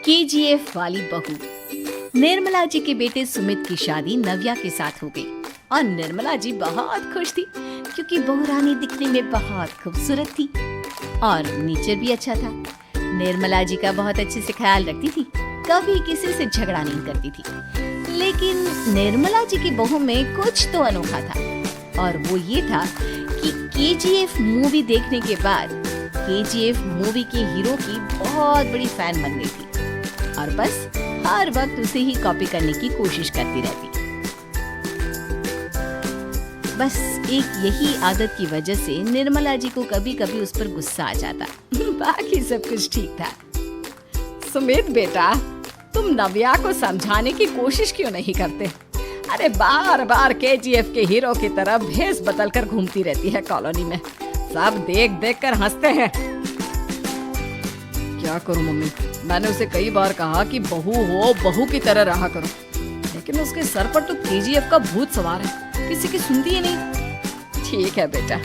KGF वाली बहू। निर्मला जी के बेटे सुमित की शादी नव्या के साथ हो गई और निर्मला जी बहुत खुश थी क्योंकि बहू रानी दिखने में बहुत खूबसूरत थी और नेचर भी अच्छा था। निर्मला जी का बहुत अच्छे से ख्याल रखती थी, कभी किसी से झगड़ा नहीं करती थी। लेकिन निर्मला जी की बहू में कुछ तो अनोखा था और वो ये था कि केजीएफ मूवी देखने के बाद केजीएफ मूवी के हीरो की बहुत बड़ी फैन बन गई थी और बस हर वक्त उसे ही कॉपी करने की कोशिश करती रहती। बस एक यही आदत की वजह से निर्मला जी को कभी कभी उस पर गुस्सा आ जाता। बाकी सब कुछ ठीक था। सुमित बेटा, तुम नव्या को समझाने की कोशिश क्यों नहीं करते? अरे बार बार केजीएफ के हीरो की तरह भेस बदल कर घूमती रहती है कॉलोनी में, सब देख देख कर हंसते हैं। क्या करूं मम्मी, मैंने उसे कई बार कहा कि बहू हो, बहू की तरह रहा करो, लेकिन उसके सर पर तो केजीएफ का भूत सवार है, किसी की सुनती ही नहीं। ठीक है बेटा,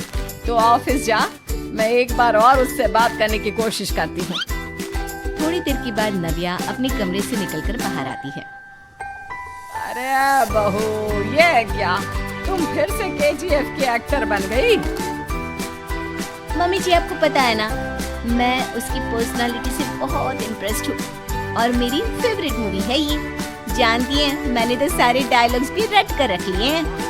तो ऑफिस जा, मैं एक बार और उससे बात करने की कोशिश करती हूँ। थोड़ी देर के बाद नव्या अपने कमरे से निकलकर बाहर आती है। अरे बहू, ये क्या, तुम फिर से केजीएफ की एक्टर बन गई? मम्मी जी, आपको पता है ना, मैं उसकी पर्सनालिटी से बहुत इम्प्रेस्ड हूँ और मेरी फेवरेट मूवी है ये। जानती हैं, मैंने तो सारे डायलॉग्स भी रट कर रख लिए हैं।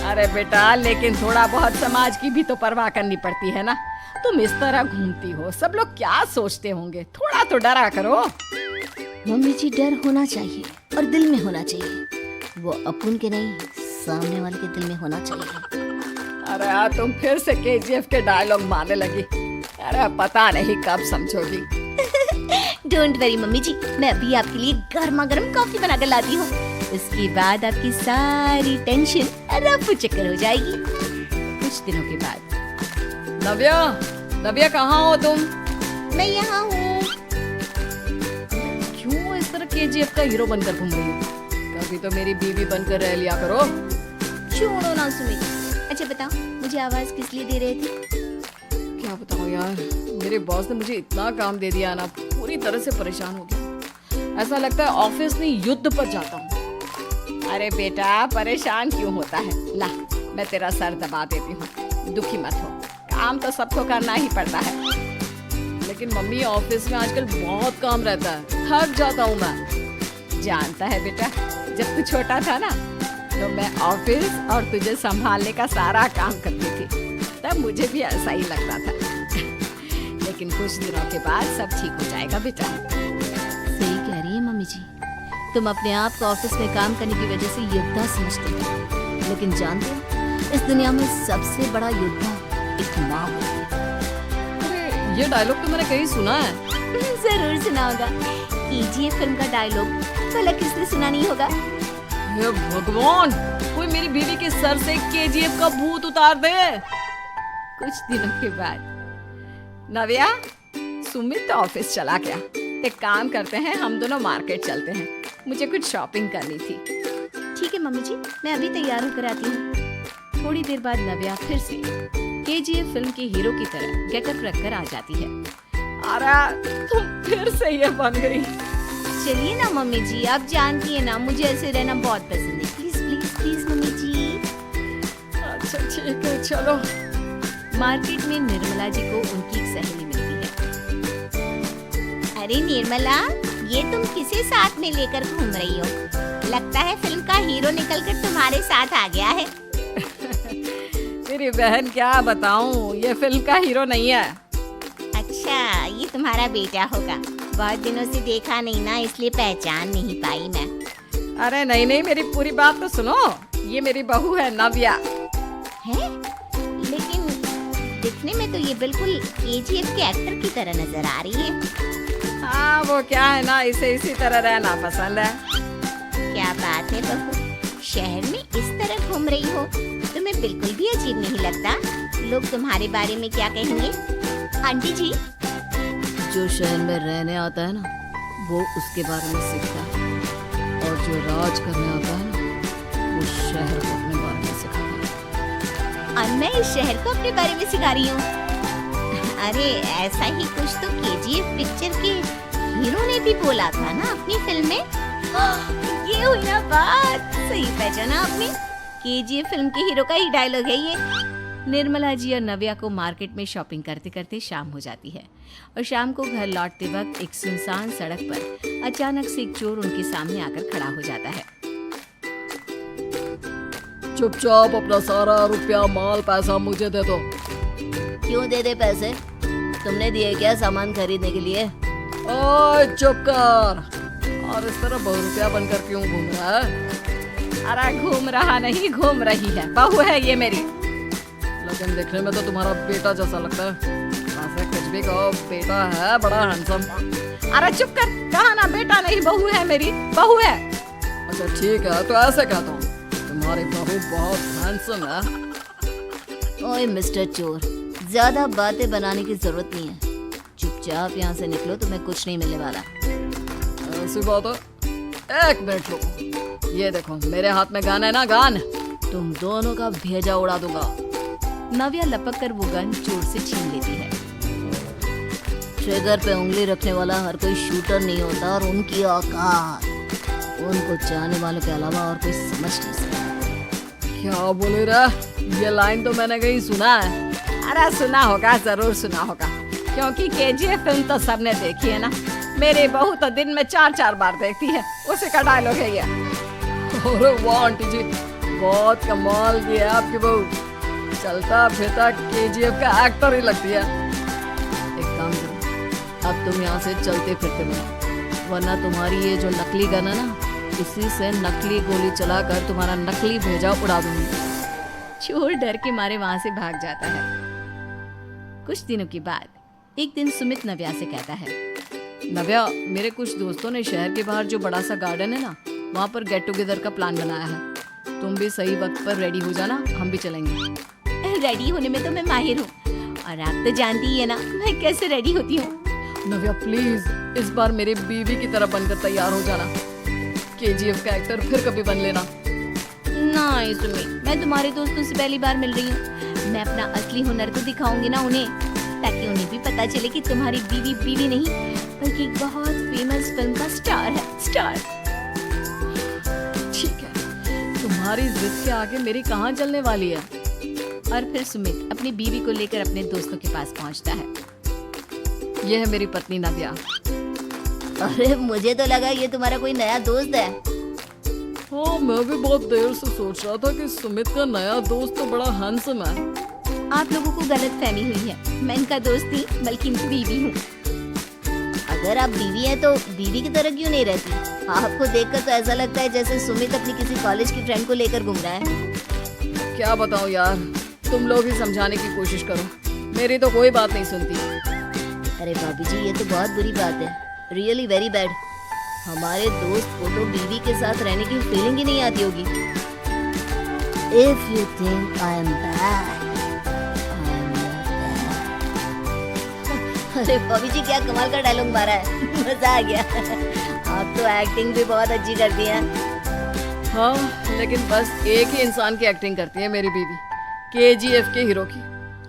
अरे बेटा, लेकिन थोड़ा बहुत समाज की भी तो परवाह करनी पड़ती है ना। तुम इस तरह घूमती हो, सब लोग क्या सोचते होंगे, थोड़ा तो डरा करो। मम्मी जी, डर होना चाहिए और दिल में होना चाहिए, वो अपन के नहीं, सामने वाले के दिल में होना चाहिए। अरे यार, तुम फिर से केजीएफ के डायलॉग मारने लगी। अरे पता नहीं कब समझोगी। डोंट वरी मम्मी जी, मैं अभी आपके लिए गर्मा गर्म कॉफी बना कर लाती हूँ। इसके बाद आपकी सारी टेंशन रफू चक्कर हो जाएगी। कुछ दिनों के बाद। नव्या, नव्या कहाँ हो तुम? मैं यहाँ हूँ। क्यों इस तरह केजीएफ का हीरो बनकर घूम रही हो? कभी तो मेरी बीवी बनकर रह लिया करो। छोड़ो ना सुमित। अच्छा बताओ, मुझे आवाज किस लिए दे रहे थे? क्या बताऊँ यार, मेरे बॉस ने मुझे इतना काम दे दिया ना, पूरी तरह से परेशान हो गया। ऐसा लगता है ऑफिस में युद्ध पर जाता हूँ। अरे बेटा, परेशान क्यों होता है? ला, मैं तेरा सर दबा देती हूँ, दुखी मत हो, काम तो सबको करना ही पड़ता है। लेकिन मम्मी, ऑफिस में आजकल बहुत काम रहता है, थक जाता हूँ मैं। जानता है बेटा, जब तू छोटा था ना, तो मैं ऑफिस और तुझे संभालने का सारा काम करती थी, तब मुझे भी ऐसा ही लगता था। लेकिन कुछ दिनों के बाद सब ठीक हो जाएगा बेटा। सही कह रही है मम्मी जी, तुम अपने आप को ऑफिस में काम करने की वजह से योद्धा समझते हो, लेकिन जानते हो, इस दुनिया में सबसे बड़ा योद्धा एक माँ होती है। अरे ये डायलॉग तो मैंने कहीं सुना है। जरूर सुना होगा, केजीएफ फिल्म का डायलॉग, भला किसने सुना नहीं होगा? हे भगवान, कोई मेरी बीवी के सर से केजीएफ का भूत उतार दे। कुछ दिनों के बाद। नव्या, सुमित तो ऑफिस चला गया, एक काम करते हैं, हम दोनों मार्केट चलते हैं, मुझे कुछ शॉपिंग करनी थी। ठीक है मम्मी जी, मैं अभी तैयार होकर आती हूँ। थोड़ी देर बाद नव्या फिर से केजीएफ फिल्म के हीरो की तरह गेटअप रखकर आ जाती है। अरे तुम फिर से ये बन गई। चलिए ना मम्मी जी, आप जानती है ना, मुझे ऐसे रहना बहुत पसंद है। प्लीज प्लीज प्लीज मम्मी जी। अच्छा ठीक है, चलो। मार्केट में निर्मला जी को उनकी एक सहेली मिलती है। अरे निर्मला, ये तुम किसे साथ में लेकर घूम रही हो? लगता है फिल्म का हीरो निकलकर तुम्हारे साथ आ गया है। मेरी बहन, क्या बताऊं, ये फिल्म का हीरो नहीं है। अच्छा, ये तुम्हारा बेटा होगा, बहुत दिनों से देखा नहीं ना, इसलिए पहचान नहीं पाई मैं। अरे नहीं नहीं, मेरी पूरी बात तो सुनो, ये मेरी बहू है नव्या। है? लेकिन दिखने में तो ये बिल्कुल केजीएफ के एक्टर की तरह नजर आ रही है। हाँ, वो क्या है ना, इसे इसी तरह रहना पसंद है। क्या बात है बहू, शहर में इस तरह घूम रही हो, तुम्हें बिल्कुल भी अजीब नहीं लगता? लोग तुम्हारे बारे में क्या कहेंगे? आंटी जी, जो शहर में रहने आता है ना, वो उसके बारे में सीखता है, और जो राज करने आता है ना, वो शहर को अपने बारे में सिखाता है। और मैं इस शहर को अपने बारे में सिखा रही हूँ। अरे ऐसा ही कुछ तो केजीएफ पिक्चर के हीरो ने भी बोला था ना अपनी फिल्म में। ये हुई ना बात, सही पहचाना आपने। केजीएफ फिल्म के हीरो का ही डायलॉग है ये। निर्मला जी और नव्या को मार्केट में शॉपिंग करते करते शाम हो जाती है और शाम को घर लौटते वक्त एक सुनसान सड़क पर अचानक से एक चोर उनके सामने आकर खड़ा हो जाता है। चुपचाप अपना सारा रुपया माल पैसा मुझे दे दो। क्यों दे दे पैसे? तुमने दिए क्या सामान खरीदने के लिए? ओए चुप कर। और इस तरह बहुरुपया बनकर क्यों घूम रहा है? अरे घूम रहा नहीं, घूम रही है। बहू है ये मेरी। लेकिन देखने में तो तुम्हारा बेटा जैसा लगता है। वैसे कुछ भी कहो, बेटा है बड़ा हैंडसम। अरे चुप कर, कहा ना बेटा नहीं बहू है मेरी, बहू है। अच्छा ठीक है, तो ऐसे कहता हूँ, तुम्हारी बहू बहुत हैंडसम है। ओए मिस्टर चोर, ज्यादा बातें बनाने की जरूरत नहीं है। चुपचाप यहाँ से निकलो, तुम्हें कुछ नहीं मिलने वाला। ऐसी बात है। एक मिनट रुको, ये देखो मेरे हाथ में गन है ना, गन। तुम दोनों का भेजा उड़ा दूंगा। नव्या लपक कर वो गन चोर से छीन लेती है। ट्रिगर पे उंगली रखने वाला हर कोई शूटर नहीं होता, और उनकी औकात उनको चाहने वालों के अलावा और कोई समझ नहीं सकता। क्या बोले रे? ये लाइन तो मैंने कहीं सुना है। अरे सुना होगा, जरूर सुना होगा, क्योंकि केजीएफ फिल्म तो सबने देखी है ना। मेरी बहू तो दिन में 4-4 बार देखती है, उसी का डायलॉग है ये। अरे वाह आंटी जी, बहुत कमाल की है आपकी बहू। चलता फिरता केजीएफ का एक्टर ही लगती है। एक काम करो, अब तुम यहाँ से चलते फिरते बनो, वरना तुम्हारी ये जो नकली गन है ना, इसी से नकली गोली चलाकर तुम्हारा नकली भेजा उड़ा दूंगी। चोर डर के मारे वहां से भाग जाता है। कुछ दिनों के बाद एक दिन सुमित नव्या से कहता है, नव्या, मेरे कुछ दोस्तों ने शहर के बाहर जो बड़ा सा गार्डन है ना, वहाँ पर गेट टुगेदर का प्लान बनाया है। तुम भी सही वक्त पर रेडी हो जाना, हम भी चलेंगे। रेडी होने में तो मैं माहिर हूँ, और आप तो जानती ही है ना मैं कैसे रेडी होती हूँ। नव्या प्लीज, इस बार मेरी बीवी की तरह बनकर तैयार हो जाना। केजीएफ का एक्टर फिर कभी बन लेना। नहीं सुमित, मैं तुम्हारे दोस्तों से पहली बार मिल रही हूँ। मैं अपना असली हुनर तो दिखाऊंगी ना उन्हें, ताकि उन्हें भी पता चले कि तुम्हारी बीवी बीवी नहीं, बल्कि एक बहुत फेमस फिल्म का स्टार है, स्टार। ठीक है, तुम्हारी जिद के आगे मेरी कहाँ चलने वाली है। और फिर सुमित अपनी बीवी को लेकर अपने दोस्तों के पास पहुंचता है। यह है मेरी पत्नी नव्या। अरे मुझे तो लगा ये तुम्हारा कोई नया दोस्त है। हाँ, मैं भी बहुत देर से सोच रहा था कि सुमित का नया दोस्त तो बड़ा हैंडसम है। आप लोगों को गलत फहमी हुई है, मैं इनका दोस्त नहीं बल्कि इनकी बीवी हूँ। अगर आप बीवी हैं तो बीवी की तरह क्यों नहीं रहती? आपको देखकर तो ऐसा लगता है जैसे सुमित अपनी किसी कॉलेज की फ्रेंड को लेकर घूम रहा है। क्या बताऊँ यार, तुम लोग ही समझाने की कोशिश करो, मेरी तो कोई बात नहीं सुनती। अरे भाभी जी, ये तो बहुत बुरी बात है, रियली वेरी बैड। हमारे दोस्त को तो बीवी के साथ रहने की फीलिंग ही नहीं आती होगी। If you think I am bad, I am not bad. अरे भाभी जी, क्या कमाल का डायलॉग मारा है, मजा आ गया। आप तो एक्टिंग भी बहुत अच्छी करती हैं। हाँ, लेकिन बस एक ही इंसान की एक्टिंग करती है मेरी बीवी, केजीएफ के हीरो की,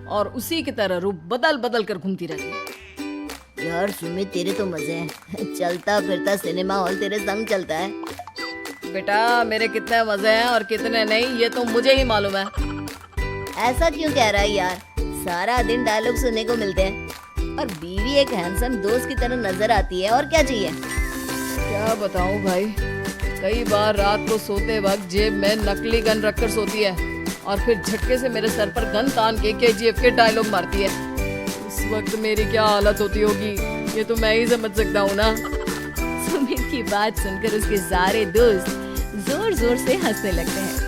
और उसी की तरह रूप बदल बदल कर घूमती रहती है। यार सुमित, तेरे तो मजे हैं, चलता फिरता सिनेमा हॉल तेरे संग चलता है। बेटा, मेरे कितने मजे हैं और कितने नहीं, ये तो मुझे ही मालूम है। ऐसा क्यों कह रहा है यार? सारा दिन डायलॉग सुनने को मिलते हैं, और बीवी एक हैंडसम दोस्त की तरह नजर आती है, और क्या चाहिए? क्या बताऊं भाई, कई बार रात को सोते वक्त जेब में नकली गन रखकर सोती है, और फिर झटके से मेरे सर पर गन तान के केजीएफ के डायलॉग मारती है। उस वक्त मेरी क्या हालत होती होगी, ये तो मैं ही समझ सकता हूँ ना। सुमित की बात सुनकर उसके सारे दोस्त जोर जोर से हंसने लगते हैं।